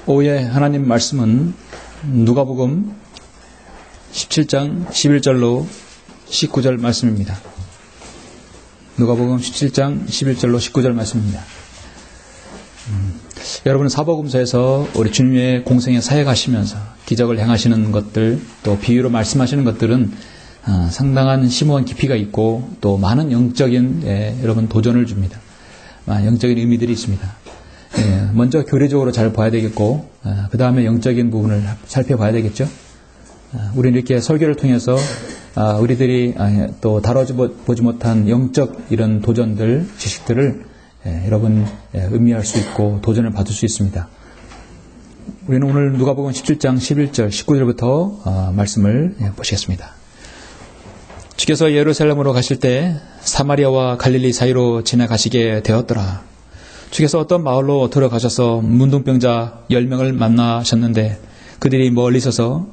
오후에 하나님 말씀은 누가복음 17장 11절로 19절 말씀입니다. 누가복음 17장 11절로 19절 말씀입니다. 여러분은 사복음서에서 우리 주님의 공생에 사역하시면서 기적을 행하시는 것들, 또 비유로 말씀하시는 것들은 상당한 심오한 깊이가 있고 또 많은 영적인 여러분 도전을 줍니다. 영적인 의미들이 있습니다. 먼저 교리적으로 잘 봐야 되겠고 그 다음에 영적인 부분을 살펴봐야 되겠죠. 우리는 이렇게 설교를 통해서 우리들이 또 다뤄보지 못한 영적 이런 도전들, 지식들을 여러분 음미할 수 있고 도전을 받을 수 있습니다. 우리는 오늘 누가복음 17장 11절 19절부터 말씀을 보시겠습니다. 주께서 예루살렘으로 가실 때 사마리아와 갈릴리 사이로 지나가시게 되었더라. 주께서 어떤 마을로 들어가셔서 문둥병자 10명을 만나셨는데 그들이 멀리 서서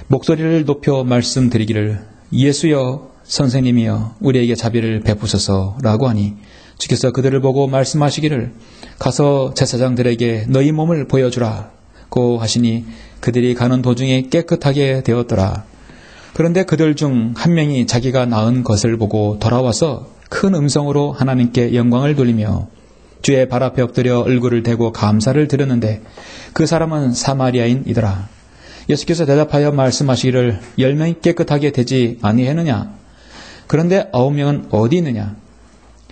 목소리를 높여 말씀드리기를 예수여 선생님이여 우리에게 자비를 베푸소서라고 하니 주께서 그들을 보고 말씀하시기를 가서 제사장들에게 너희 몸을 보여주라고 하시니 그들이 가는 도중에 깨끗하게 되었더라. 그런데 그들 중 한 명이 자기가 낳은 것을 보고 돌아와서 큰 음성으로 하나님께 영광을 돌리며 주의 발 앞에 엎드려 얼굴을 대고 감사를 드렸는데 그 사람은 사마리아인이더라. 예수께서 대답하여 말씀하시기를 10명이 깨끗하게 되지 아니했느냐? 그런데 9명은 어디 있느냐?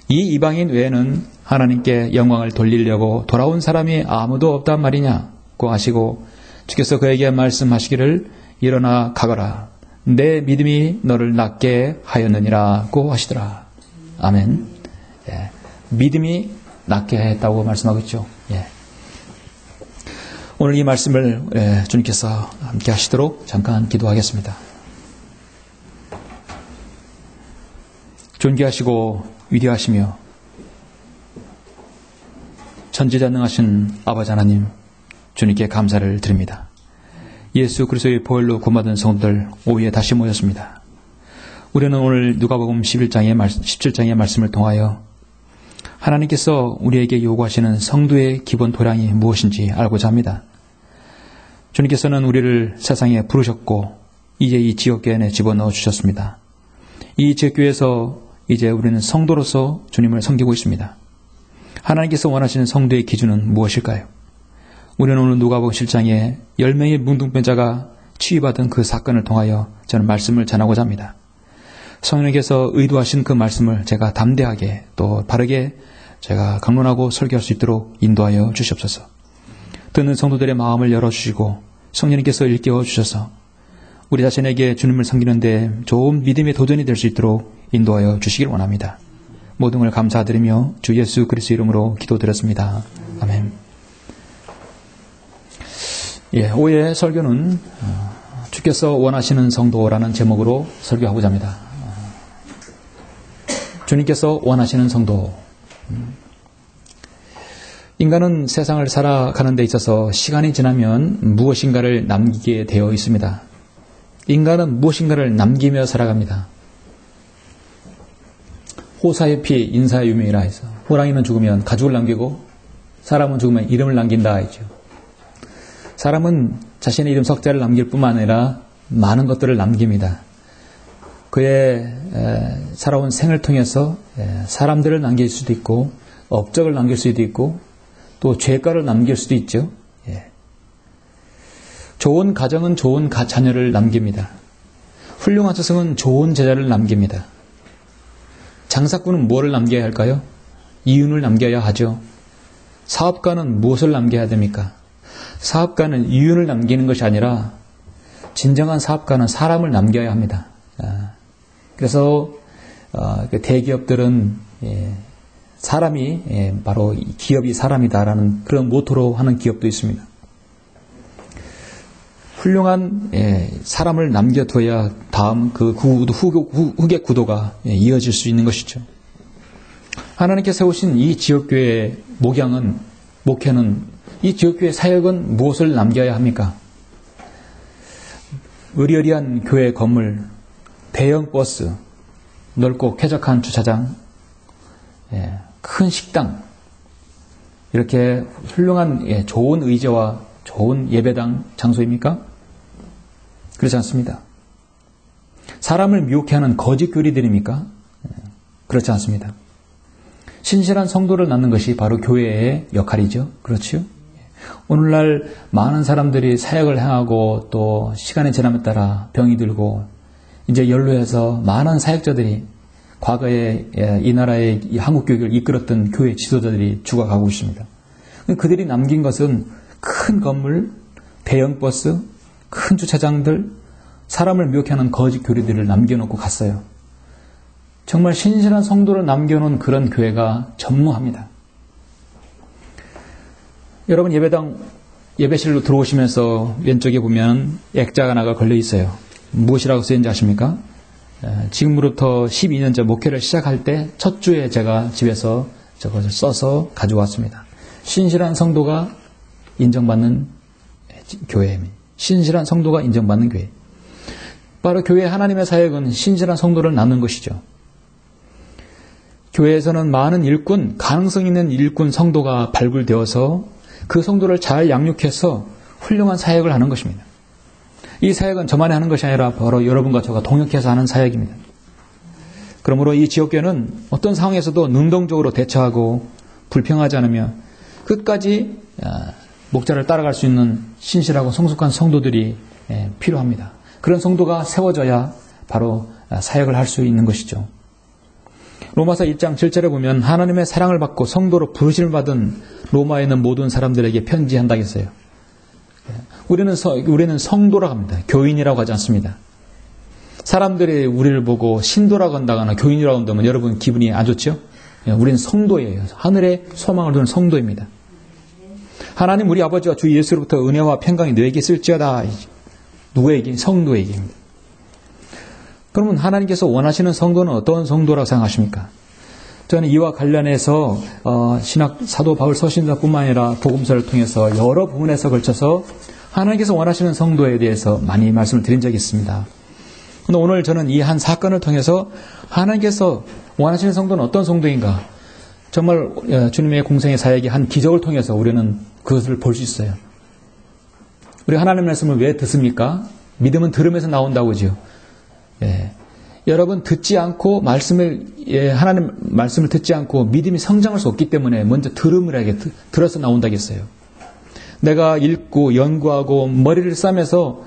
이 이방인 외에는 하나님께 영광을 돌리려고 돌아온 사람이 아무도 없단 말이냐고 하시고 주께서 그에게 말씀하시기를 일어나 가거라. 내 믿음이 너를 낫게 하였느니라고 하시더라. 아멘. 믿음이 낫게 했다고 말씀하고 있죠. 오늘 이 말씀을 주님께서 함께 하시도록 잠깐 기도하겠습니다. 존귀하시고 위대하시며 전지전능하신 아버지 하나님, 주님께 감사를 드립니다. 예수 그리스도의 보혈로 구원받은 성도들 오후에 다시 모였습니다. 우리는 오늘 누가복음 17장의 말씀을 통하여 하나님께서 우리에게 요구하시는 성도의 기본 도량이 무엇인지 알고자 합니다. 주님께서는 우리를 세상에 부르셨고 이제 이 지역교회 안에 집어넣어 주셨습니다. 이 지역교회에서 이제 우리는 성도로서 주님을 섬기고 있습니다. 하나님께서 원하시는 성도의 기준은 무엇일까요? 우리는 오늘 누가복음 17장에 10명의 문둥병자가 치유받은 그 사건을 통하여 저는 말씀을 전하고자 합니다. 성령께서 의도하신 그 말씀을 제가 담대하게 또 바르게 제가 강론하고 설교할 수 있도록 인도하여 주시옵소서. 듣는 성도들의 마음을 열어주시고 성령님께서 일깨워 주셔서 우리 자신에게 주님을 섬기는데 좋은 믿음의 도전이 될 수 있도록 인도하여 주시길 원합니다. 모든 걸 감사드리며 주 예수 그리스도 이름으로 기도드렸습니다. 아멘. 오후의 설교는 주께서 원하시는 성도라는 제목으로 설교하고자 합니다. 주님께서 원하시는 성도. 인간은 세상을 살아가는 데 있어서 시간이 지나면 무엇인가를 남기게 되어 있습니다. 인간은 무엇인가를 남기며 살아갑니다. 호사의 피, 인사의 유명이라 해서 호랑이는 죽으면 가죽을 남기고 사람은 죽으면 이름을 남긴다 했죠. 사람은 자신의 이름 석자를 남길 뿐만 아니라 많은 것들을 남깁니다. 그의 살아온 생을 통해서 사람들을 남길 수도 있고 업적을 남길 수도 있고 또 죄가를 남길 수도 있죠. 좋은 가정은 좋은 자녀를 남깁니다. 훌륭한 스승은 좋은 제자를 남깁니다. 장사꾼은 무엇을 남겨야 할까요? 이윤을 남겨야 하죠. 사업가는 무엇을 남겨야 됩니까? 사업가는 이윤을 남기는 것이 아니라 진정한 사업가는 사람을 남겨야 합니다. 그래서 대기업들은 사람이 바로 기업이 사람이다라는 그런 모토로 하는 기업도 있습니다. 훌륭한 사람을 남겨둬야 다음 그 후계 구도가 이어질 수 있는 것이죠. 하나님께서 세우신 이 지역교회의 목회는 이 지역교회 사역은 무엇을 남겨야 합니까? 의리의리한 교회 건물, 대형 버스, 넓고 쾌적한 주차장, 큰 식당, 이렇게 훌륭한 좋은 의제와 좋은 예배당 장소입니까? 그렇지 않습니다. 사람을 미혹해 하는 거짓 교리들입니까? 그렇지 않습니다. 신실한 성도를 낳는 것이 바로 교회의 역할이죠. 그렇죠? 오늘날 많은 사람들이 사역을 행하고 또 시간이 지남에 따라 병이 들고 이제 연로해서 많은 사역자들이 과거에 이 나라의 한국 교육을 이끌었던 교회 지도자들이 죽어가고 있습니다. 그들이 남긴 것은 큰 건물, 대형 버스, 큰 주차장들, 사람을 미혹해 하는 거짓 교리들을 남겨놓고 갔어요. 정말 신실한 성도를 남겨놓은 그런 교회가 전무합니다. 여러분 예배실로 들어오시면서 왼쪽에 보면 액자가 하나가 걸려 있어요. 무엇이라고 쓰였는지 아십니까? 지금으로부터 12년 전 목회를 시작할 때 첫 주에 제가 집에서 저것을 써서 가져왔습니다. 신실한 성도가 인정받는 교회입니다. 신실한 성도가 인정받는 교회. 바로 교회 하나님의 사역은 신실한 성도를 낳는 것이죠. 교회에서는 많은 일꾼, 가능성 있는 일꾼 성도가 발굴되어서 그 성도를 잘 양육해서 훌륭한 사역을 하는 것입니다. 이 사역은 저만이 하는 것이 아니라 바로 여러분과 저가 동역해서 하는 사역입니다. 그러므로 이 지역교회는 어떤 상황에서도 능동적으로 대처하고 불평하지 않으며 끝까지 목자를 따라갈 수 있는 신실하고 성숙한 성도들이 필요합니다. 그런 성도가 세워져야 바로 사역을 할 수 있는 것이죠. 로마서 1장 7절에 보면 하나님의 사랑을 받고 성도로 부르심을 받은 로마에 있는 모든 사람들에게 편지한다고 했어요. 우리는 성도라고 합니다. 교인이라고 하지 않습니다. 사람들이 우리를 보고 신도라고 한다거나 교인이라고 한다면 여러분 기분이 안 좋죠? 우리는 성도예요. 하늘의 소망을 두는 성도입니다. 하나님 우리 아버지와 주 예수로부터 은혜와 평강이 너에게 있을지어다. 누구에게? 성도에게입니다. 그러면 하나님께서 원하시는 성도는 어떤 성도라고 생각하십니까? 저는 이와 관련해서 신학 사도 바울 서신자뿐만 아니라 복음서를 통해서 여러 부분에서 걸쳐서 하나님께서 원하시는 성도에 대해서 많이 말씀을 드린 적이 있습니다. 그런데 오늘 저는 이 한 사건을 통해서 하나님께서 원하시는 성도는 어떤 성도인가, 정말 주님의 공생의 사역의 한 기적을 통해서 우리는 그것을 볼 수 있어요. 우리 하나님의 말씀을 왜 듣습니까? 믿음은 들음에서 나온다고 하죠. 여러분 듣지 않고 하나님 말씀을 듣지 않고 믿음이 성장할 수 없기 때문에 먼저 들음을 하게 들어서 나온다겠어요. 내가 읽고 연구하고 머리를 싸매서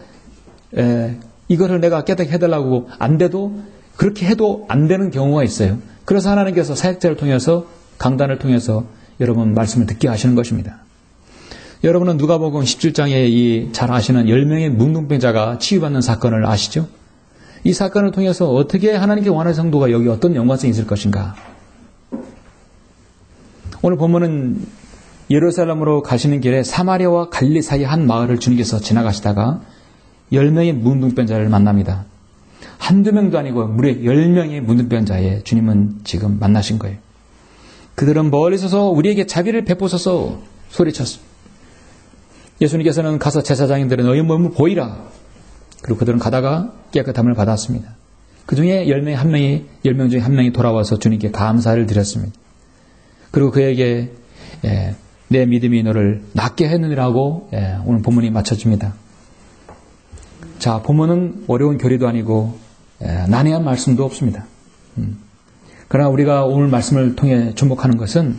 이거를 내가 깨닫게 해달라고 안 돼도 그렇게 해도 안 되는 경우가 있어요. 그래서 하나님께서 사역자를 통해서 강단을 통해서 여러분 말씀을 듣게 하시는 것입니다. 여러분은 누가복음 17장에 잘 아시는 10명의 문둥병자가 치유받는 사건을 아시죠? 이 사건을 통해서 어떻게 하나님께 원하는 성도가 여기 어떤 연관성이 있을 것인가? 오늘 본문은 예루살렘으로 가시는 길에 사마리아와 갈릴리 사이 한 마을을 주님께서 지나가시다가 10명의 문둥병자를 만납니다. 한두 명도 아니고 무려 10명의 문둥병자에 주님은 지금 만나신 거예요. 그들은 멀리 서서 우리에게 자비를 베푸소서 소리쳤습니다. 예수님께서는 가서 제사장인들은 너희 몸을 보이라. 그리고 그들은 가다가 깨끗함을 받았습니다. 그 중에 10명 중에 한 명이 돌아와서 주님께 감사를 드렸습니다. 그리고 그에게 내 믿음이 너를 낫게 했느니라고 오늘 본문이 맞춰집니다. 자, 본문은 어려운 교리도 아니고 난해한 말씀도 없습니다. 그러나 우리가 오늘 말씀을 통해 주목하는 것은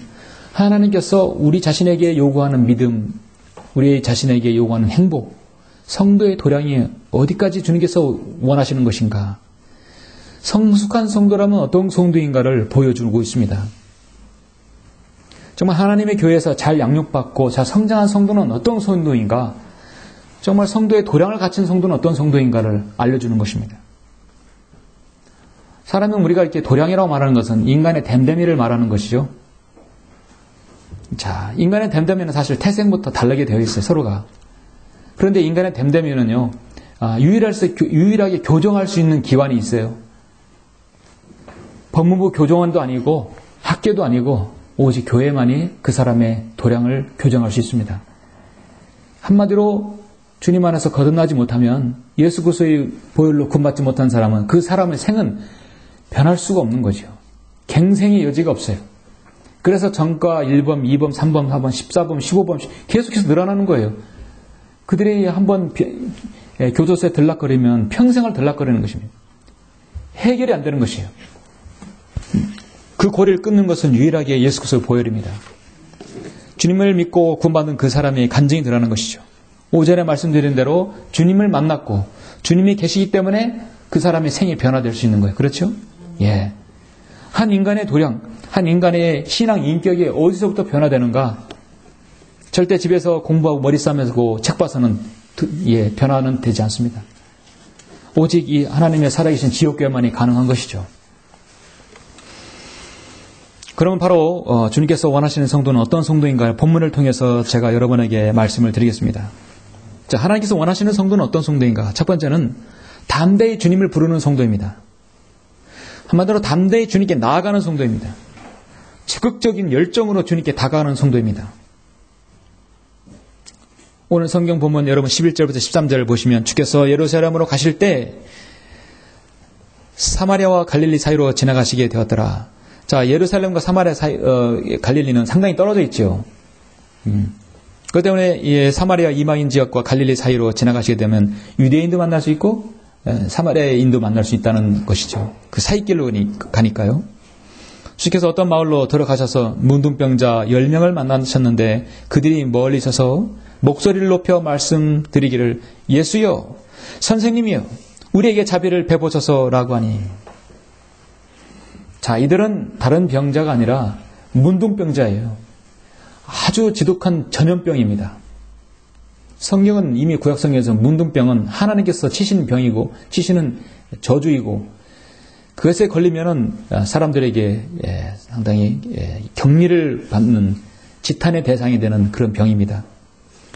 하나님께서 우리 자신에게 요구하는 믿음, 우리 자신에게 요구하는 행복, 성도의 도량이 어디까지 주님께서 원하시는 것인가? 성숙한 성도라면 어떤 성도인가를 보여주고 있습니다. 정말 하나님의 교회에서 잘 양육받고 잘 성장한 성도는 어떤 성도인가? 정말 성도의 도량을 갖춘 성도는 어떤 성도인가를 알려주는 것입니다. 사람은 우리가 이렇게 도량이라고 말하는 것은 인간의 댐댐이를 말하는 것이죠. 자, 인간의 댐댐이는 사실 태생부터 다르게 되어 있어요, 서로가. 그런데 인간의 댐댐이는요, 유일하게 교정할 수 있는 기관이 있어요. 법무부 교정원도 아니고 학교도 아니고 오직 교회만이 그 사람의 도량을 교정할 수 있습니다. 한마디로 주님 안에서 거듭나지 못하면, 예수 그리스도의 보혈로 구원받지 못한 사람은 그 사람의 생은 변할 수가 없는 거죠. 갱생의 여지가 없어요. 그래서 전과 1범, 2범, 3범, 4범, 14범, 15범 계속해서 늘어나는 거예요. 그들이 한번 교도소에 들락거리면 평생을 들락거리는 것입니다. 해결이 안 되는 것이에요. 그 고리를 끊는 것은 유일하게 예수 그리스도의 보혈입니다. 주님을 믿고 구원받은 그 사람이 간증이 드러나는 것이죠. 5절에 말씀드린 대로 주님을 만났고 주님이 계시기 때문에 그 사람의 생이 변화될 수 있는 거예요. 그렇죠? 예. 한 인간의 도량, 한 인간의 신앙 인격이 어디서부터 변화되는가? 절대 집에서 공부하고 머리 싸매고 책 봐서는 변화는 되지 않습니다. 오직 이 하나님의 살아계신 지옥교회만이 가능한 것이죠. 그러면 바로 주님께서 원하시는 성도는 어떤 성도인가요? 본문을 통해서 제가 여러분에게 말씀을 드리겠습니다. 자, 하나님께서 원하시는 성도는 어떤 성도인가? 첫 번째는 담대히 주님을 부르는 성도입니다. 한마디로 담대히 주님께 나아가는 성도입니다. 적극적인 열정으로 주님께 다가가는 성도입니다. 오늘 성경 본문 여러분 11절부터 13절을 보시면 주께서 예루살렘으로 가실 때 사마리아와 갈릴리 사이로 지나가시게 되었더라. 자, 예루살렘과 사마리아 사이, 갈릴리는 상당히 떨어져 있죠. 그 때문에 사마리아 이방인 지역과 갈릴리 사이로 지나가시게 되면 유대인도 만날 수 있고 사마리아인도 만날 수 있다는 것이죠. 그 사이길로 가니까요. 주께서 어떤 마을로 들어가셔서 문둥병자 10명을 만나셨는데 그들이 멀리 있어서 목소리를 높여 말씀드리기를 예수여, 선생님이여, 우리에게 자비를 베푸소서라고 하니. 자, 이들은 다른 병자가 아니라 문둥병자예요. 아주 지독한 전염병입니다. 성경은 이미 구약성경에서 문둥병은 하나님께서 치시는 병이고 치시는 저주이고 그것에 걸리면은 사람들에게 상당히 격리를 받는 지탄의 대상이 되는 그런 병입니다.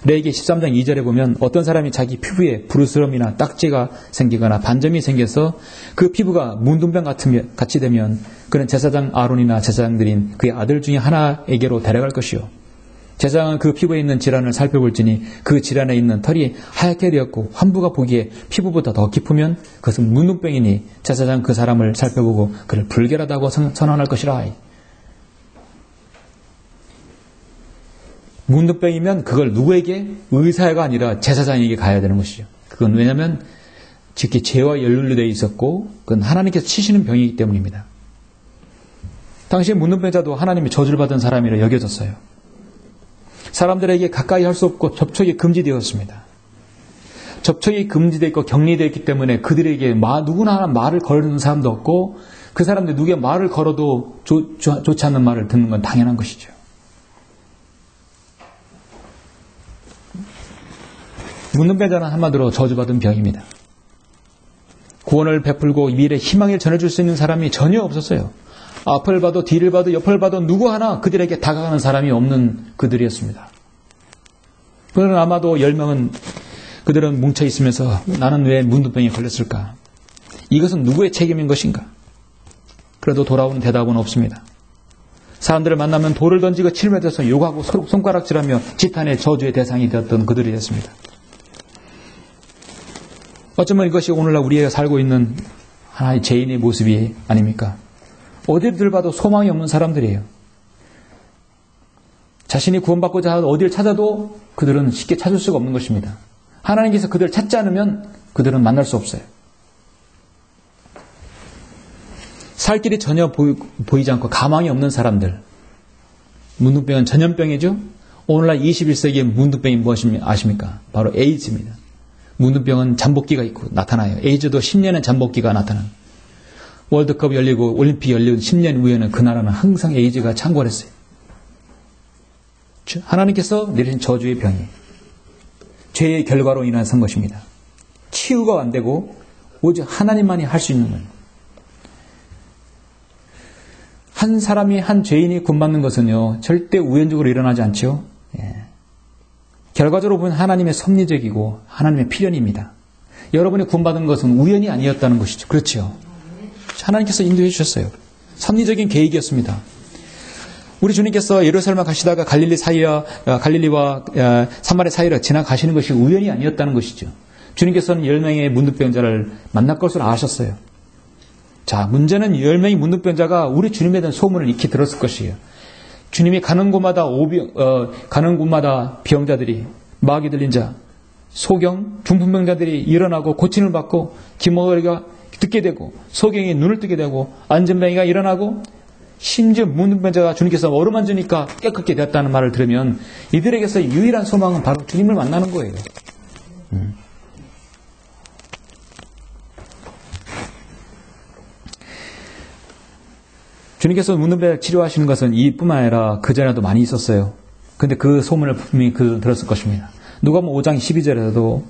레위기 13장 2절에 보면 어떤 사람이 자기 피부에 부르스름이나 딱지가 생기거나 반점이 생겨서 그 피부가 문둥병 같이 되면 그는 제사장 아론이나 제사장들인 그의 아들 중에 하나에게로 데려갈 것이요. 제사장은 그 피부에 있는 질환을 살펴볼지니 그 질환에 있는 털이 하얗게 되었고 환부가 보기에 피부보다 더 깊으면 그것은 문둥병이니 제사장 그 사람을 살펴보고 그를 불결하다고 선언할 것이라. 문둥병이면 그걸 누구에게? 의사가 아니라 제사장에게 가야 되는 것이죠. 그건 왜냐하면 즉히 죄와 연루되어 있었고 그건 하나님께서 치시는 병이기 때문입니다. 당시 문둥병자도 하나님의 저주를 받은 사람이라 여겨졌어요. 사람들에게 가까이 할 수 없고 접촉이 금지되었습니다. 접촉이 금지되어 있고 격리되어 있기 때문에 그들에게 누구나 말을 거는 사람도 없고 그 사람들 누구의 말을 걸어도 좋지 않는 말을 듣는 건 당연한 것이죠. 문둥병자는 한마디로 저주받은 병입니다. 구원을 베풀고 미래의 희망을 전해줄 수 있는 사람이 전혀 없었어요. 앞을 봐도 뒤를 봐도 옆을 봐도 누구 하나 그들에게 다가가는 사람이 없는 그들이었습니다. 그러나 아마도 10명은 그들은 뭉쳐 있으면서 나는 왜 문둥병에 걸렸을까? 이것은 누구의 책임인 것인가? 그래도 돌아오는 대답은 없습니다. 사람들을 만나면 돌을 던지고 칠면에서 욕하고 손가락질하며 지탄의 저주의 대상이 되었던 그들이었습니다. 어쩌면 이것이 오늘날 우리가 살고 있는 하나의 죄인의 모습이 아닙니까? 어디를 봐도 소망이 없는 사람들이에요. 자신이 구원받고자 하고 어디를 찾아도 그들은 쉽게 찾을 수가 없는 것입니다. 하나님께서 그들을 찾지 않으면 그들은 만날 수 없어요. 살 길이 전혀 보이지 않고 가망이 없는 사람들. 문둥병은 전염병이죠. 오늘날 21세기의 문둥병이 무엇인지 아십니까? 바로 에이즈입니다. 문둥병은 잠복기가 있고 나타나요. 에이즈도 10년의 잠복기가 나타나요. 월드컵 열리고 올림픽 열리고 10년 후에는 그 나라는 항상 에이즈가 창궐했어요. 하나님께서 내리신 저주의 병이 죄의 결과로 인한 것입니다. 치유가 안 되고 오직 하나님만이 할 수 있는 거예요. 한 사람이 한 죄인이 구원받는 것은요 절대 우연적으로 일어나지 않죠. 결과적으로 보면 하나님의 섭리적이고 하나님의 필연입니다. 여러분이 구원받은 것은 우연이 아니었다는 것이죠. 그렇죠. 하나님께서 인도해 주셨어요. 섭리적인 계획이었습니다. 우리 주님께서 예루살렘에 가시다가 갈릴리와 사마리아 사이로 지나가시는 것이 우연이 아니었다는 것이죠. 주님께서는 10명의 문둥병자를 만날 것을 아셨어요. 자, 문제는 10명의 문둥병자가 우리 주님에 대한 소문을 익히 들었을 것이에요. 주님이 가는 곳마다 병자들이, 마귀 들린 자, 소경, 중풍병자들이 일어나고 고침을 받고, 귀머거리가 듣게 되고, 소경이 눈을 뜨게 되고, 안전병이가 일어나고, 심지어 문둥병자가 주님께서 어루만지니까 깨끗게 되었다는 말을 들으면 이들에게서 유일한 소망은 바로 주님을 만나는 거예요. 주님께서 문둥병자를 치료하시는 것은 이뿐만 아니라 그 전에도 많이 있었어요. 근데 그 소문을 분명히 들었을 것입니다. 누가복음 5장 12절에도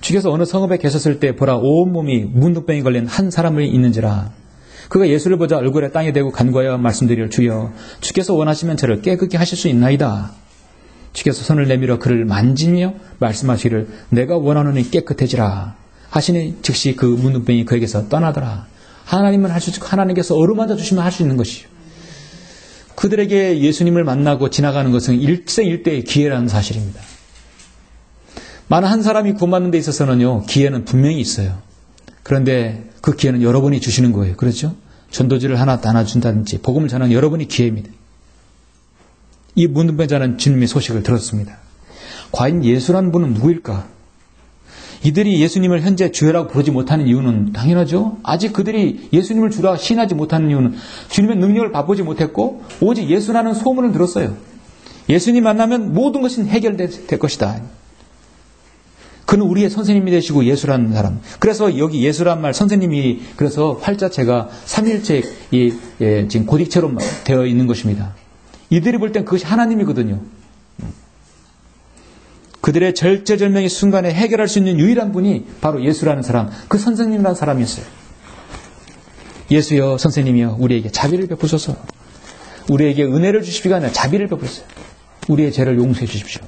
주께서 어느 성읍에 계셨을 때 보라 온몸이 문둥병이 걸린 한 사람이 있는지라. 그가 예수를 보자 얼굴에 땅에 대고 간구하여 말씀드리려 주여 주께서 원하시면 저를 깨끗게 하실 수 있나이다. 주께서 손을 내밀어 그를 만지며 말씀하시기를 내가 원하노니 깨끗해지라 하시니 즉시 그 문둥병이 그에게서 떠나더라. 하나님께서 어루만져 주시면 할 수 있는 것이요. 그들에게 예수님을 만나고 지나가는 것은 일생일대의 기회라는 사실입니다. 많은 한 사람이 구원받는 데 있어서는요, 기회는 분명히 있어요. 그런데 그 기회는 여러분이 주시는 거예요. 그렇죠? 전도지를 하나 나눠준다든지 복음을 전하는 여러분이 기회입니다. 이 문둥병자는 주님의 소식을 들었습니다. 과연 예수란 분은 누구일까? 이들이 예수님을 현재 주여라고 부르지 못하는 이유는 당연하죠. 아직 그들이 예수님을 주라 신하지 못하는 이유는 주님의 능력을 맛보지 못했고 오직 예수라는 소문을 들었어요. 예수님 만나면 모든 것이 해결될 것이다. 그는 우리의 선생님이 되시고 예수라는 사람. 그래서 여기 예수란 말 선생님이 그래서 활자체가 삼일체의 지금 고딕체로 되어 있는 것입니다. 이들이 볼 땐 그것이 하나님이거든요. 그들의 절제절명의 순간에 해결할 수 있는 유일한 분이 바로 예수라는 사람, 그 선생님이라는 사람이었어요. 예수여 선생님이여 우리에게 자비를 베푸소서. 우리에게 은혜를 주십시오가 아니라 자비를 베푸소서. 우리의 죄를 용서해 주십시오.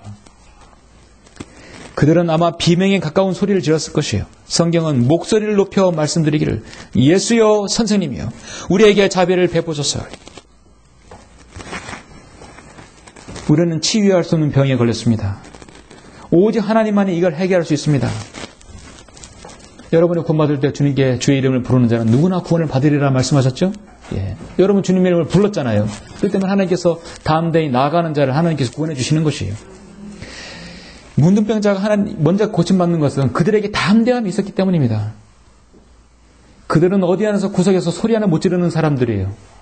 그들은 아마 비명에 가까운 소리를 질렀을 것이에요. 성경은 목소리를 높여 말씀드리기를 예수여 선생님이여 우리에게 자비를 베푸소서. 우리는 치유할 수 없는 병에 걸렸습니다. 오직 하나님만이 이걸 해결할 수 있습니다. 여러분이 구원받을 때 주님께 주의 이름을 부르는 자는 누구나 구원을 받으리라 말씀하셨죠? 예. 여러분 주님의 이름을 불렀잖아요. 그렇기 때문에 하나님께서 다음 대에 나아가는 자를 하나님께서 구원해 주시는 것이에요. 문둥병자가 먼저 고침받는 것은 그들에게 담대함이 있었기 때문입니다. 그들은 어디 안에서 구석에서 소리 하나 못 지르는 사람들이에요.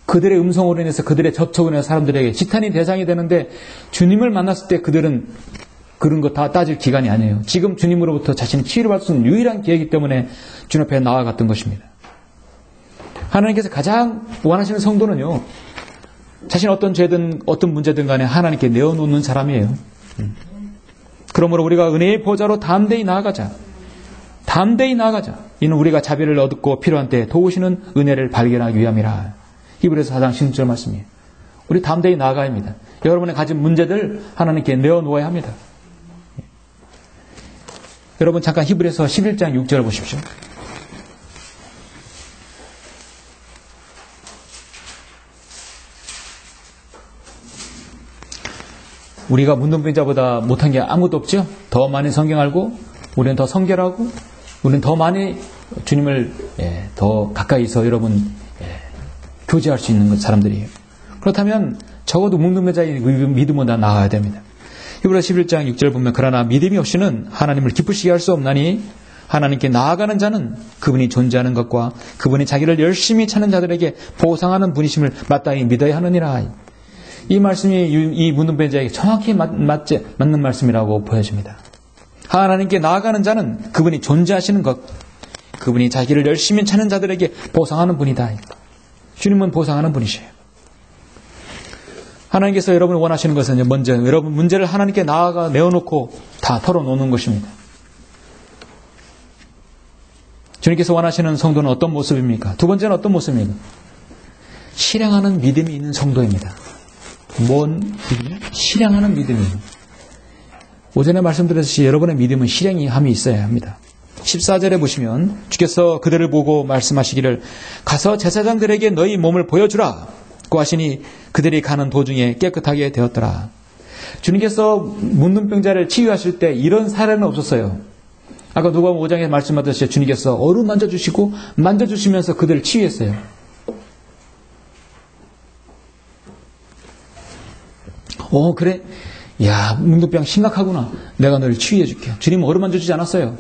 그들의 음성으로 인해서 그들의 접촉으로 인해서 사람들에게 지탄이 대상이 되는데 주님을 만났을 때 그들은 그런 거 다 따질 기간이 아니에요. 지금 주님으로부터 자신이 치유를 받을 수 있는 유일한 기회이기 때문에 주님 앞에 나아갔던 것입니다. 하나님께서 가장 원하시는 성도는요. 자신 어떤 죄든 어떤 문제든 간에 하나님께 내어놓는 사람이에요. 그러므로 우리가 은혜의 보좌로 담대히 나아가자. 담대히 나아가자. 이는 우리가 자비를 얻고 필요한 때에 도우시는 은혜를 발견하기 위함이라. 히브리서 4장 16절 말씀이에요. 우리 담대히 나아가야 합니다. 여러분의 가진 문제들 하나님께 내어놓아야 합니다. 여러분 잠깐 히브리서 11장 6절을 보십시오. 우리가 문둥병자보다 못한 게 아무것도 없죠. 더 많이 성경 알고 우리는 더 성결하고 우리는 더 많이 주님을 더 가까이서 여러분 교제할 수 있는 사람들이에요. 그렇다면 적어도 문둥병자의 믿음보다 나아야 됩니다. 히브리서 11장 6절 보면 그러나 믿음이 없이는 하나님을 기쁘시게 할 수 없나니 하나님께 나아가는 자는 그분이 존재하는 것과 그분이 자기를 열심히 찾는 자들에게 보상하는 분이심을 마땅히 믿어야 하느니라. 이 말씀이 이 문둥병자에게 정확히 맞는 말씀이라고 보여집니다. 하나님께 나아가는 자는 그분이 존재하시는 것, 그분이 자기를 열심히 찾는 자들에게 보상하는 분이다. 주님은 보상하는 분이세요. 하나님께서 여러분을 원하시는 것은 먼저 여러분 문제를 하나님께 나아가 내어놓고 다 털어놓는 것입니다. 주님께서 원하시는 성도는 어떤 모습입니까? 두 번째는 어떤 모습입니까? 실행하는 믿음이 있는 성도입니다. 뭔 믿음이요? 실행하는 믿음이에요. 오전에 말씀드렸듯이 여러분의 믿음은 실행함이 있어야 합니다. 14절에 보시면 주께서 그들을 보고 말씀하시기를 가서 제사장들에게 너희 몸을 보여주라 고 하시니 그들이 가는 도중에 깨끗하게 되었더라. 주님께서 문둥병자를 치유하실 때 이런 사례는 없었어요. 아까 누가복음 5장에 말씀하듯이 주님께서 어루 만져주시고 만져주시면서 그들을 치유했어요. 그래? 야, 문둥병 심각하구나. 내가 너를 치유해 줄게. 주님은 어루만져 주지 않았어요.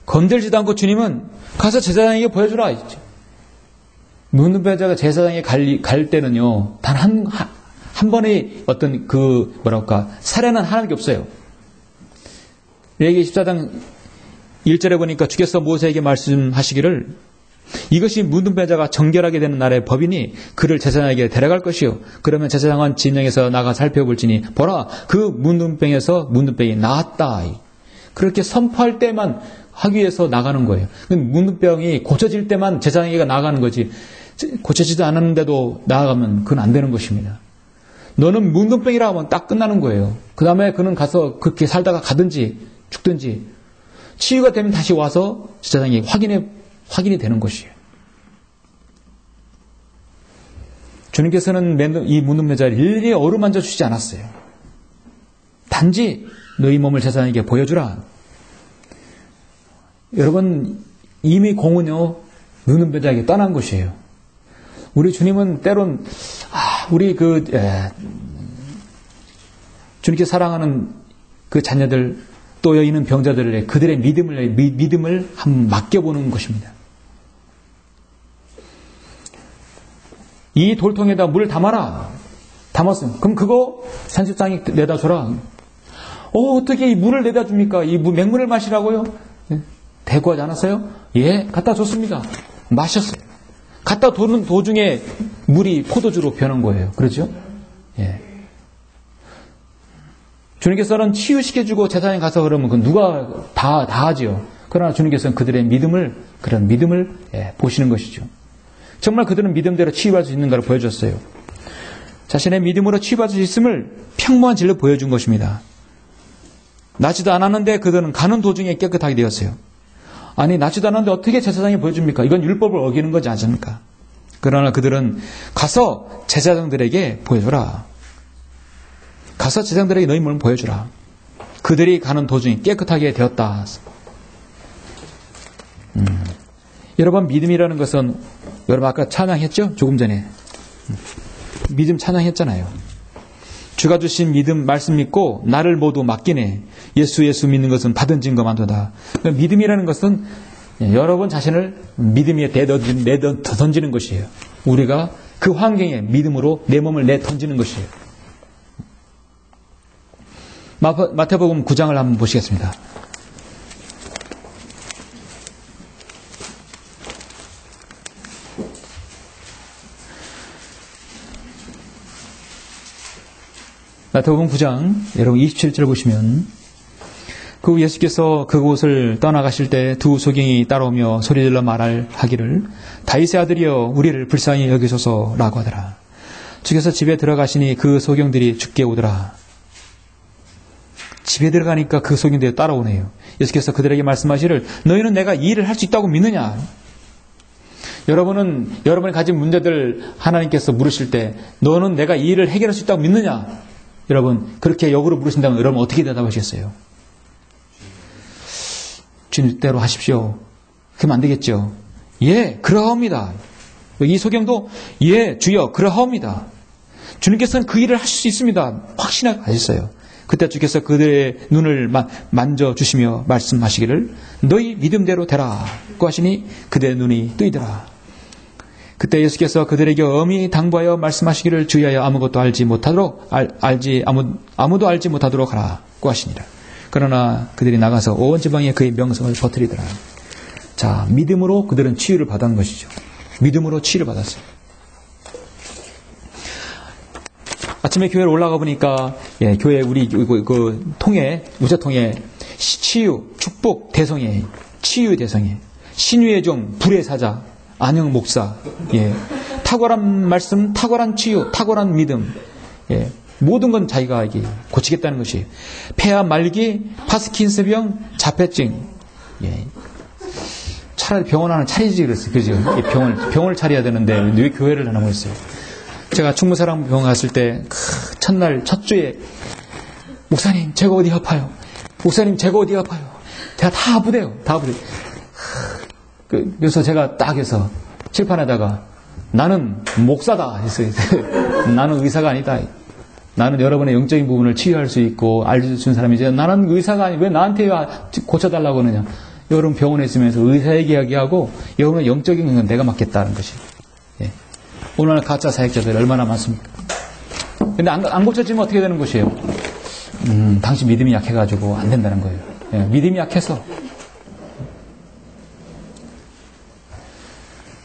건들지도 않고 주님은 가서 제사장에게 보여주라. 문둥병자가 제사장에 갈 때는요, 단 한 번의 어떤 사례는 하나밖에 없어요. 레위기 14장 1절에 보니까 주께서 모세에게 말씀하시기를 이것이 문둥병자가 정결하게 되는 날의 법이니 그를 제사장에게 데려갈 것이요. 그러면 제사장은 진영에서 나가 살펴볼지니 보라 그 문둥병에서 문둥병이 나았다. 그렇게 선포할 때만 하기 위해서 나가는 거예요. 문둥병이 고쳐질 때만 제사장에게 나가는 거지 고쳐지지 않았는데도 나아가면 그건 안 되는 것입니다. 너는 문둥병이라 하면 딱 끝나는 거예요. 그 다음에 그는 가서 그렇게 살다가 가든지 죽든지 치유가 되면 다시 와서 제사장이 확인이 되는 것이에요. 주님께서는 이 문둥병자를 일일이 어루만져 주시지 않았어요. 단지 너희 몸을 제사장에게 보여주라. 여러분 이미 공은요 문둥병자에게 떠난 것이에요. 우리 주님은 때론 주님께 사랑하는 그 자녀들 또 여기 있는 병자들의 그들의 믿음을 한번 맡겨보는 것입니다. 이 돌통에다 물을 담아라. 담았으면 그럼 그거 산십장이 내다 줘라. 어떻게 이 물을 내다 줍니까? 이 맹물을 마시라고요? 대꾸하지 않았어요? 예, 갖다 줬습니다. 마셨어요. 갖다 도는 도중에 물이 포도주로 변한 거예요. 그렇죠? 예. 주님께서는 치유시켜주고 제사장에 가서 그러면 그 누가 다 하지요. 그러나 주님께서는 그들의 그런 믿음을 보시는 것이죠. 정말 그들은 믿음대로 치유받을 수 있는가를 보여줬어요. 자신의 믿음으로 치유받을 수 있음을 평범한 진리로 보여준 것입니다. 나지도 않았는데 그들은 가는 도중에 깨끗하게 되었어요. 아니 나지도 않았는데 어떻게 제사장이 보여줍니까? 이건 율법을 어기는 거지 않습니까? 그러나 그들은 가서 제사장들에게 보여줘라. 가서 제사장들에게 너희 몸을 보여주라. 그들이 가는 도중에 깨끗하게 되었다. 여러분 믿음이라는 것은 여러분 아까 찬양했죠? 조금 전에 믿음 찬양했잖아요. 주가 주신 믿음 말씀 믿고 나를 모두 맡기네. 예수 믿는 것은 받은 증거만도다. 믿음이라는 것은 여러분 자신을 믿음 위에 던지는 것이에요. 우리가 그 환경에 믿음으로 내 몸을 던지는 것이에요. 마태복음 9장을 한번 보시겠습니다. 마태복음 9장 여러분 27절 보시면 그 후 예수께서 그곳을 떠나가실 때 두 소경이 따라오며 소리질러 하기를 다윗의 아들이여 우리를 불쌍히 여기소서라고 하더라. 주께서 집에 들어가시니 그 소경들이 죽게 오더라. 집에 들어가니까 그 소경들이 따라오네요. 예수께서 그들에게 말씀하시를 너희는 내가 이 일을 할 수 있다고 믿느냐? 여러분이 가진 문제들 하나님께서 물으실 때 너는 내가 이 일을 해결할 수 있다고 믿느냐? 여러분 그렇게 역으로 물으신다면 여러분 어떻게 대답하시겠어요? 주님대로 하십시오. 그러면 안 되겠죠. 예, 그러하옵니다. 이 소경도 예, 주여 그러하옵니다. 주님께서는 그 일을 하실 수 있습니다. 확신하게 하셨어요. 그때 주께서 그들의 눈을 만져주시며 말씀하시기를 너희 믿음대로 되라고 하시니 그들의 눈이 뜨이더라. 그때 예수께서 그들에게 엄히 당부하여 말씀하시기를 주의하여 아무것도 아무도 알지 못하도록 하라고 하시니라. 그러나 그들이 나가서 온 지방에 그의 명성을 퍼뜨리더라. 자, 믿음으로 그들은 치유를 받은 것이죠. 믿음으로 치유를 받았어요. 아침에 교회를 올라가 보니까 교회 우리 그 통에 우체통에 치유, 축복 대성회, 치유 대성회, 신유의 종, 불의 사자, 안영 목사, 탁월한 말씀, 탁월한 치유, 탁월한 믿음, 모든 건 자기가 고치겠다는 것이 폐암 말기, 파스킨스병, 자폐증, 차라리 병원 하나 차리지 그랬어요. 그죠? 병원을 차려야 되는데 왜 교회를 하나 했어요? 제가 충무사랑병원 갔을 때 첫날 첫 주에 목사님 제가 어디 아파요? 목사님 제가 어디 아파요? 제가 다 아프대요. 다 아프대요. 그래서 제가 딱 해서 칠판에다가 나는 목사다 했어요. 나는 의사가 아니다. 나는 여러분의 영적인 부분을 치유할 수 있고 알려준 사람이지 나는 의사가 아니 왜 나한테 고쳐달라고 하느냐. 여러분 병원에 있으면서 의사에게 이야기하고 여러분의 영적인 건 내가 맡겠다는 것이. 예. 오늘날 가짜 사역자들 얼마나 많습니까? 근데 안 고쳐지면 어떻게 되는 것이에요? 당신 믿음이 약해가지고 안 된다는 거예요. 예. 믿음이 약해서.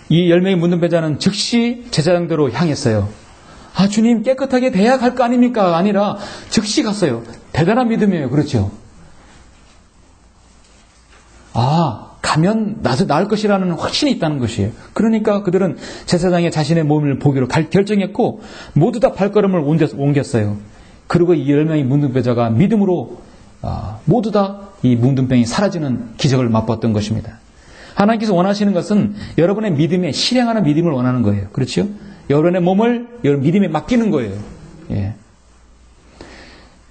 이 10명의 문둥병자는 즉시 제사장대로 향했어요. 아, 주님 깨끗하게 돼야 갈 거 아닙니까? 아니라 즉시 갔어요. 대단한 믿음이에요. 그렇죠? 아, 가면 나도 나을 것이라는 확신이 있다는 것이에요. 그러니까 그들은 제사장의 자신의 몸을 보기로 결정했고 모두 다 발걸음을 옮겼어요. 그리고 이 10명의 문둥병자가 믿음으로 모두 다 이 문둥병이 사라지는 기적을 맛봤던 것입니다. 하나님께서 원하시는 것은 여러분의 믿음에 실행하는 믿음을 원하는 거예요. 그렇죠? 여러분의 몸을 여러분 믿음에 맡기는 거예요. 예.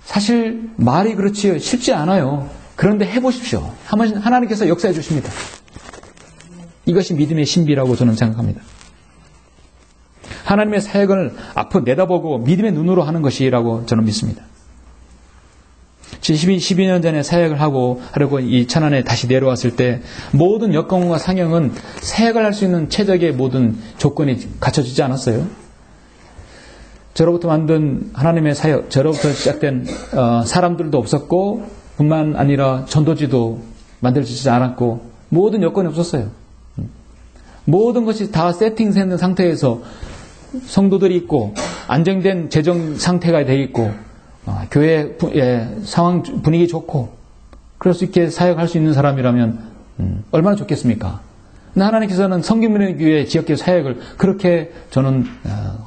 사실 말이 그렇지요. 쉽지 않아요. 그런데 해보십시오. 하나님께서 역사해 주십니다. 이것이 믿음의 신비라고 저는 생각합니다. 하나님의 사역을 앞으로 내다보고 믿음의 눈으로 하는 것이라고 저는 믿습니다. 12년 전에 사역을 하려고 이 천안에 다시 내려왔을 때 모든 여건과 상형은 사역을 할 수 있는 최적의 모든 조건이 갖춰지지 않았어요. 저로부터 만든 하나님의 사역, 저로부터 시작된 사람들도 없었고 뿐만 아니라 전도지도 만들어지지 않았고 모든 여건이 없었어요. 모든 것이 다 세팅된 상태에서 성도들이 있고 안정된 재정 상태가 돼 있고 교회 상황 분위기 좋고 그럴 수 있게 사역할 수 있는 사람이라면 얼마나 좋겠습니까? 근데 하나님께서는 성김민의교회 지역교회 사역을 그렇게 저는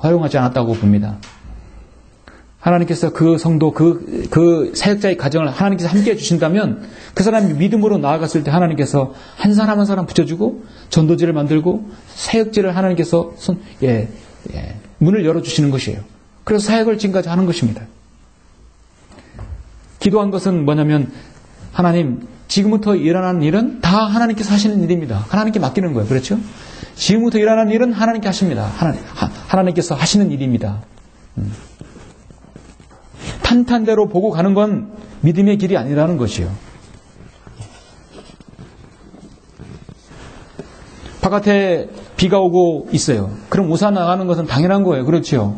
허용하지 않았다고 봅니다. 하나님께서 그 성도 그 사역자의 가정을 하나님께서 함께 해주신다면 그 사람이 믿음으로 나아갔을 때 하나님께서 한 사람 한 사람 붙여주고 전도지를 만들고 사역지를 하나님께서 문을 열어주시는 것이에요. 그래서 사역을 지금까지 하는 것입니다. 기도한 것은 뭐냐면 하나님 지금부터 일어나는 일은 다 하나님께서 하시는 일입니다. 하나님께 맡기는 거예요. 그렇죠? 지금부터 일어나는 일은 하나님께 하십니다. 하나님께서 하시는 일입니다. 탄탄대로 보고 가는 건 믿음의 길이 아니라는 것이요. 바깥에 비가 오고 있어요. 그럼 우산 나가는 것은 당연한 거예요. 그렇죠?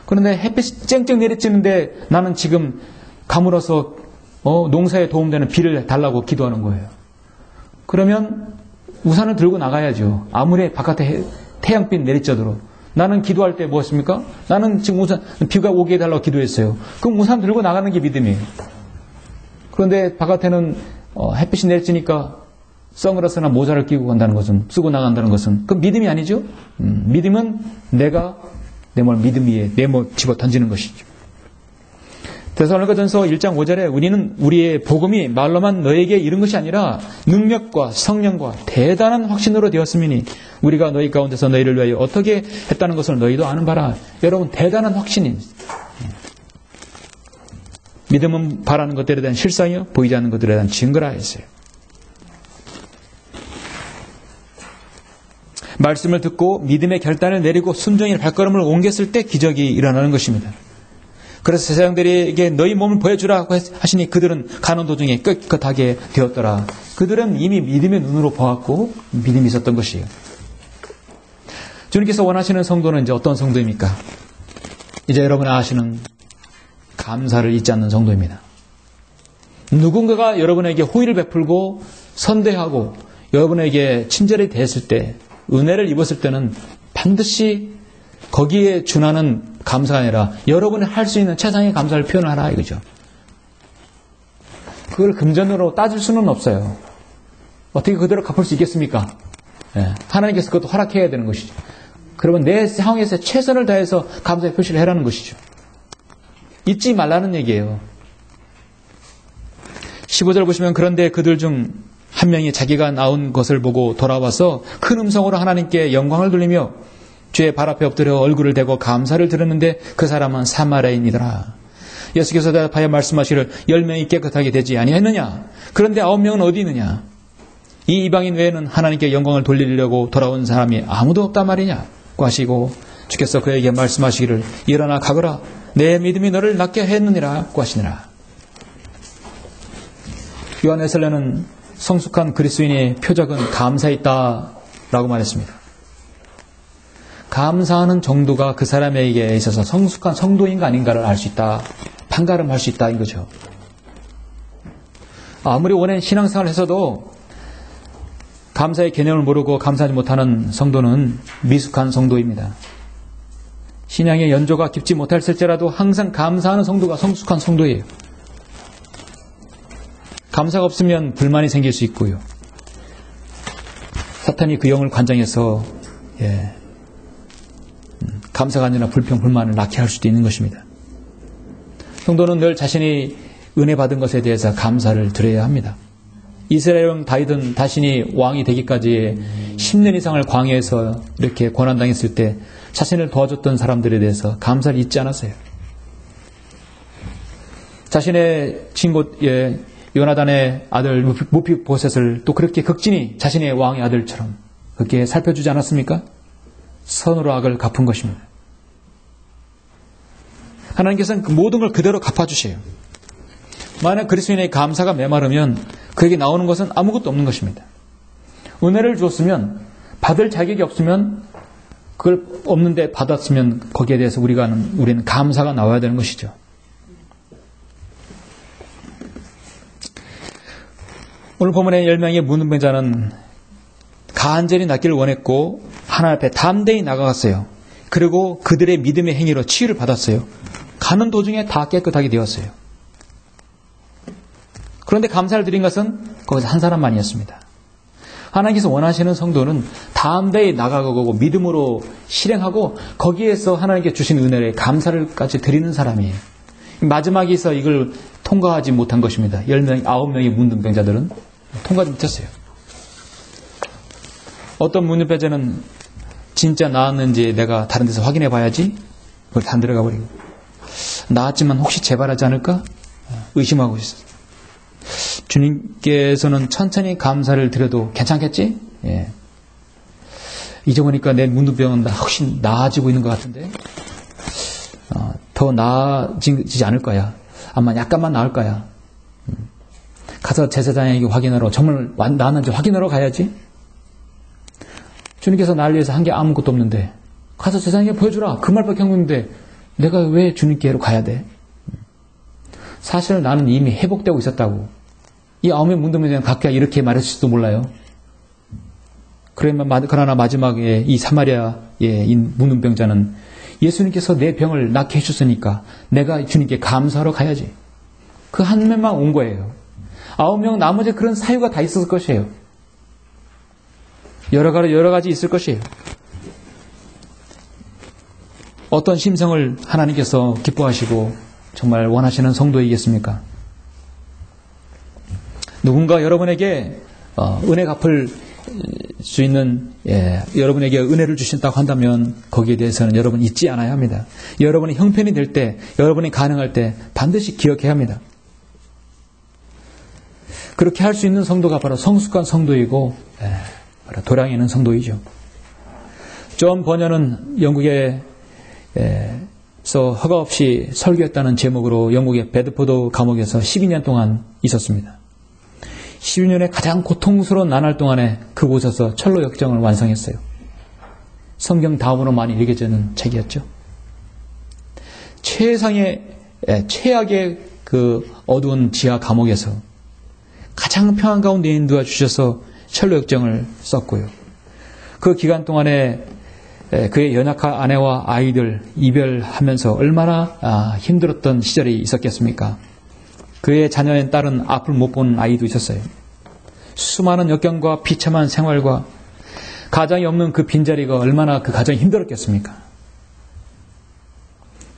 그런데 햇빛이 쨍쨍 내리쬐는데 나는 지금 가물어서 농사에 도움되는 비를 달라고 기도하는 거예요. 그러면 우산을 들고 나가야죠. 아무리 바깥에 태양빛 내리쬐도록. 나는 기도할 때 무엇입니까? 나는 지금 비가 오게 해달라고 기도했어요. 그럼 우산 들고 나가는 게 믿음이에요. 그런데 바깥에는 햇빛이 내리쬐니까 선글라스나 모자를 끼고 간다는 것은, 쓰고 나간다는 것은 그건 믿음이 아니죠? 믿음은 내가 내 몸을 믿음 위에 집어 던지는 것이죠. 데살로니가전서 1장 5절에 우리는 우리의 복음이 말로만 너에게 이른 것이 아니라 능력과 성령과 대단한 확신으로 되었음이니 우리가 너희 가운데서 너희를 위하여 어떻게 했다는 것을 너희도 아는 바라. 여러분 대단한 확신입니다. 믿음은 바라는 것들에 대한 실상이요 보이지 않는 것들에 대한 증거라 했어요. 말씀을 듣고 믿음의 결단을 내리고 순종의 발걸음을 옮겼을 때 기적이 일어나는 것입니다. 그래서 제사장들에게 너희 몸을 보여주라고 하시니 그들은 가는 도중에 끗끗하게 되었더라. 그들은 이미 믿음의 눈으로 보았고 믿음이 있었던 것이에요. 주님께서 원하시는 성도는 이제 어떤 성도입니까? 이제 여러분 아시는 감사를 잊지 않는 성도입니다. 누군가가 여러분에게 호의를 베풀고 선대하고 여러분에게 친절히 대했을 때 은혜를 입었을 때는 반드시 거기에 준하는 감사가 아니라 여러분이 할 수 있는 최상의 감사를 표현하라 이거죠. 그걸 금전으로 따질 수는 없어요. 어떻게 그대로 갚을 수 있겠습니까? 네. 하나님께서 그것도 허락해야 되는 것이죠. 그러면 내 상황에서 최선을 다해서 감사의 표시를 해라는 것이죠. 잊지 말라는 얘기예요. 15절 보시면 그런데 그들 중 한 명이 자기가 나온 것을 보고 돌아와서 큰 음성으로 하나님께 영광을 돌리며 주의 발 앞에 엎드려 얼굴을 대고 감사를 드렸는데 그 사람은 사마리아인이더라. 예수께서 대답하여 말씀하시기를 10명이 깨끗하게 되지 아니했느냐? 그런데 9명은 어디 있느냐? 이 이방인 외에는 하나님께 영광을 돌리려고 돌아온 사람이 아무도 없단 말이냐고 하시고 주께서 그에게 말씀하시기를 일어나 가거라. 내 믿음이 너를 낫게 했느니라고 하시니라. 요한 웨슬레는 성숙한 그리스도인의 표적은 감사에 있다라고 말했습니다. 감사하는 정도가 그 사람에게 있어서 성숙한 성도인가 아닌가를 알 수 있다. 판가름할 수 있다 이거죠. 아무리 오랜 신앙생활을 해서도 감사의 개념을 모르고 감사하지 못하는 성도는 미숙한 성도입니다. 신앙의 연조가 깊지 못할지라도 항상 감사하는 성도가 성숙한 성도예요. 감사가 없으면 불만이 생길 수 있고요. 사탄이 그 영을 관장해서 감사가 아니라 불평, 불만을 낳게 할 수도 있는 것입니다. 성도는 늘 자신이 은혜 받은 것에 대해서 감사를 드려야 합니다. 이스라엘 왕 다윗은 자신이 왕이 되기까지 10년 이상을 광야에서 이렇게 고난당했을 때 자신을 도와줬던 사람들에 대해서 감사를 잊지 않았어요. 자신의 친구 요나단의 아들 무피보셋을 또 그렇게 극진히 자신의 왕의 아들처럼 그렇게 살펴주지 않았습니까? 선으로 악을 갚은 것입니다. 하나님께서는 그 모든 걸 그대로 갚아주세요. 만약 그리스도인의 감사가 메마르면 그에게 나오는 것은 아무것도 없는 것입니다. 은혜를 주었으면 받을 자격이 없으면 그걸 없는데 받았으면 거기에 대해서 우리는 감사가 나와야 되는 것이죠. 오늘 본문의 10명의 문둥병자는 간절히 낫기를 원했고 하나님 앞에 담대히 나가갔어요. 그리고 그들의 믿음의 행위로 치유를 받았어요. 가는 도중에 다 깨끗하게 되었어요. 그런데 감사를 드린 것은 거기서 한 사람만이었습니다. 하나님께서 원하시는 성도는 담대히 나가고 믿음으로 실행하고 거기에서 하나님께 주신 은혜에 감사를까지 드리는 사람이에요. 마지막에서 이걸 통과하지 못한 것입니다. 10명, 9명의 문둥병자들은 통과하지 못했어요. 어떤 문둥병자는 진짜 나았는지 내가 다른 데서 확인해 봐야지 그걸 다 들어가 버리고 나았지만 혹시 재발하지 않을까 의심하고 있어요. 주님께서는 천천히 감사를 드려도 괜찮겠지? 이제 보니까 내 문둥병은 훨씬 나아지고 있는 것 같은데 더 나아지지 않을 거야. 아마 약간만 나을 거야. 가서 제사장에게 확인하러 정말 나았는지 확인하러 가야지. 주님께서 나를 위해서 한 게 아무것도 없는데 가서 제사장에게 보여주라. 그 말밖에 없는데 내가 왜 주님께로 가야 돼? 사실 나는 이미 회복되고 있었다고. 이 9명 문둥병자는 각각 이렇게 말했을지도 몰라요. 그러나 마지막에 이 사마리아의 이 문둥병자는 예수님께서 내 병을 낫게 해주셨으니까 내가 주님께 감사하러 가야지. 그 한 명만 온 거예요. 9명 나머지 그런 사유가 다 있었을 것이에요. 여러 가지 있을 것이에요. 어떤 심성을 하나님께서 기뻐하시고 정말 원하시는 성도이겠습니까? 누군가 여러분에게 은혜 갚을 수 있는 여러분에게 은혜를 주신다고 한다면 거기에 대해서는 여러분 잊지 않아야 합니다. 여러분이 형편이 될 때, 여러분이 가능할 때 반드시 기억해야 합니다. 그렇게 할 수 있는 성도가 바로 성숙한 성도이고 바로 도량이 있는 성도이죠. 존 버녀는 영국에서 허가 없이 설교했다는 제목으로 영국의 베드포드 감옥에서 12년 동안 있었습니다. 12년의 가장 고통스러운 나날 동안에 그곳에서 철로 역정을 완성했어요. 성경 다음으로 많이 읽혀지는 책이었죠. 최악의 그 어두운 지하 감옥에서 가장 평안 가운데 인도해 주셔서 철로 역정을 썼고요. 그 기간 동안에 그의 연약한 아내와 아이들 이별하면서 얼마나 힘들었던 시절이 있었겠습니까? 그의 자녀인 딸은 앞을 못 보는 아이도 있었어요. 수많은 역경과 비참한 생활과 가장이 없는 그 빈자리가 얼마나 그 가정이 힘들었겠습니까?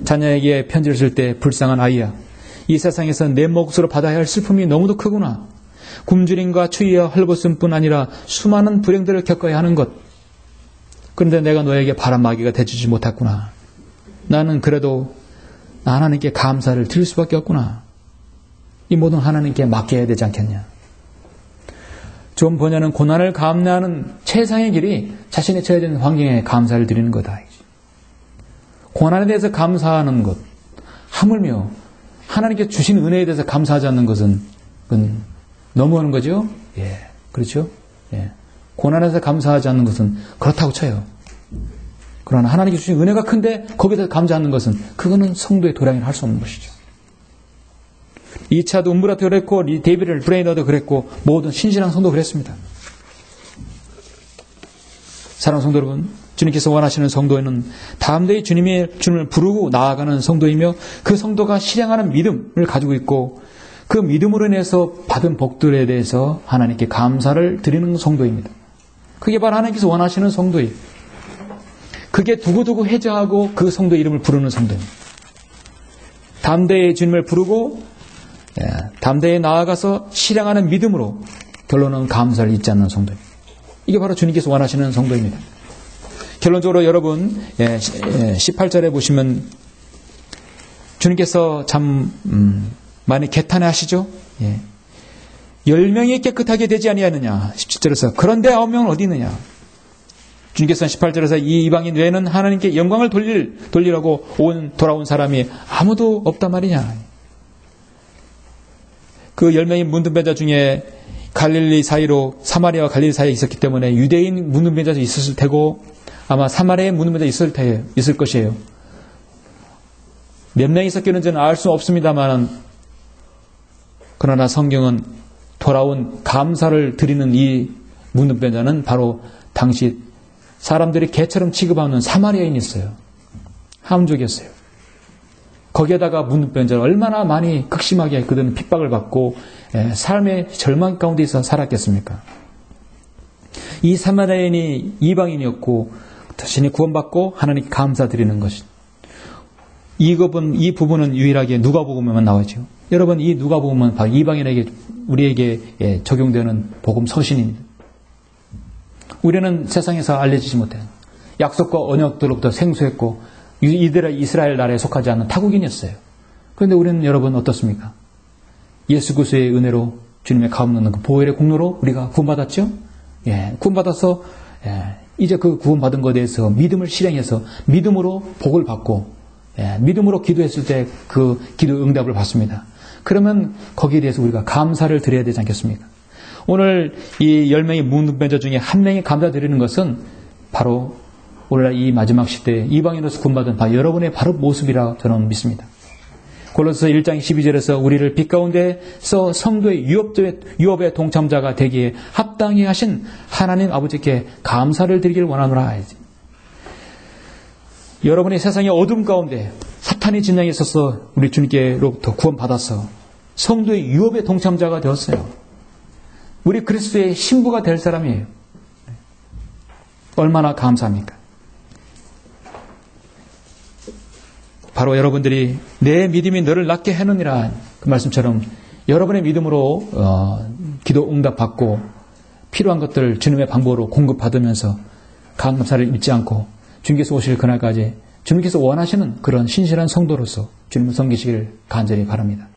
자녀에게 편지를 쓸 때 불쌍한 아이야, 이 세상에서 내 몫으로 받아야 할 슬픔이 너무도 크구나. 굶주림과 추위와 헐벗음뿐 아니라 수많은 불행들을 겪어야 하는 것. 그런데 내가 너에게 바람막이가 되주지 못했구나. 나는 그래도 하나님께 감사를 드릴 수밖에 없구나. 이 모든 하나님께 맡겨야 되지 않겠냐. 존 버녀는 고난을 감내하는 최상의 길이 자신이 처해진 환경에 감사를 드리는 거다. 고난에 대해서 감사하는 것, 하물며 하나님께 주신 은혜에 대해서 감사하지 않는 것은 그건 너무하는 거죠. 예, 그렇죠. 예, 고난에서 감사하지 않는 것은 그렇다고 쳐요. 그러나 하나님께 주신 은혜가 큰데 거기에 대해서 감사하는 것은 그거는 성도의 도량이라 할 수 없는 것이죠. 2차도 음브라도 그랬고 데이비드 브레이너도 그랬고 모든 신실한 성도 그랬습니다. 사랑하는 성도 여러분, 주님께서 원하시는 성도는 담대히 주님을 부르고 나아가는 성도이며 그 성도가 실행하는 믿음을 가지고 있고 그 믿음으로 인해서 받은 복들에 대해서 하나님께 감사를 드리는 성도입니다. 그게 바로 하나님께서 원하시는 성도예요. 그게 두고두고 회개하고 그 성도의 이름을 부르는 성도입니다. 담대히 주님을 부르고 담대히 나아가서 실행하는 믿음으로 결론은 감사를 잊지 않는 성도입니다. 이게 바로 주님께서 원하시는 성도입니다. 결론적으로 여러분 18절에 보시면 주님께서 참 많이 개탄해 하시죠. 10명이 깨끗하게 되지 아니하느냐. 17절에서 그런데 9명은 어디 있느냐. 주님께서는 18절에서 이 이방인 외에는 하나님께 영광을 돌리라고 돌아온 사람이 아무도 없단 말이냐. 그 10명의 문둥병자 중에 갈릴리 사이로 사마리아와 갈릴리 사이에 있었기 때문에 유대인 문둥병자도 있었을 테고 아마 사마리아의 문둥병자 있을 것이에요. 몇 명이 있었겠는지는 알 수 없습니다만 그러나 성경은 돌아온 감사를 드리는 이 문둥병자는 바로 당시 사람들이 개처럼 취급하는 사마리아인이 있어요. 함족이었어요. 거기에다가 문둥병자를 얼마나 많이 극심하게 그들은 핍박을 받고 삶의 절망 가운데서 살았겠습니까? 이 사마리아인이 이방인이었고 자신이 구원받고 하나님께 감사드리는 것이 이 부분은 유일하게 누가복음에만 나와있죠. 여러분 이 누가복음은 바로 이방인에게 우리에게 적용되는 복음 서신입니다. 우리는 세상에서 알려지지 못한 약속과 언약들로부터 생소했고 이스라엘 나라에 속하지 않는 타국인이었어요. 그런데 우리는 여러분 어떻습니까? 예수 그리스도의 은혜로 주님의 가없는 그 보혈의 공로로 우리가 구원받았죠? 구원받아서 이제 그 구원받은 것에 대해서 믿음을 실행해서 믿음으로 복을 받고 믿음으로 기도했을 때 그 기도 응답을 받습니다. 그러면 거기에 대해서 우리가 감사를 드려야 되지 않겠습니까? 오늘 이 10명의 문둥병자 중에 한 명이 감사드리는 것은 바로 오늘날 이 마지막 시대에 이방인으로서 구원받은 여러분의 바로 모습이라 저는 믿습니다. 골로새서 1장 12절에서 우리를 빛 가운데서 성도의 유업의 동참자가 되기에 합당히 하신 하나님 아버지께 감사를 드리길 원하노라. 여러분이 세상의 어둠 가운데 사탄의 진영에 있어서 우리 주님께로부터 구원받아서 성도의 유업의 동참자가 되었어요. 우리 그리스도의 신부가 될 사람이에요. 얼마나 감사합니까? 바로 여러분들이 내 믿음이 너를 낫게 해느니라 그 말씀처럼 여러분의 믿음으로 기도 응답받고 필요한 것들 주님의 방법으로 공급받으면서 감사를 잊지 않고 주님께서 오실 그날까지 주님께서 원하시는 그런 신실한 성도로서 주님을 섬기시길 간절히 바랍니다.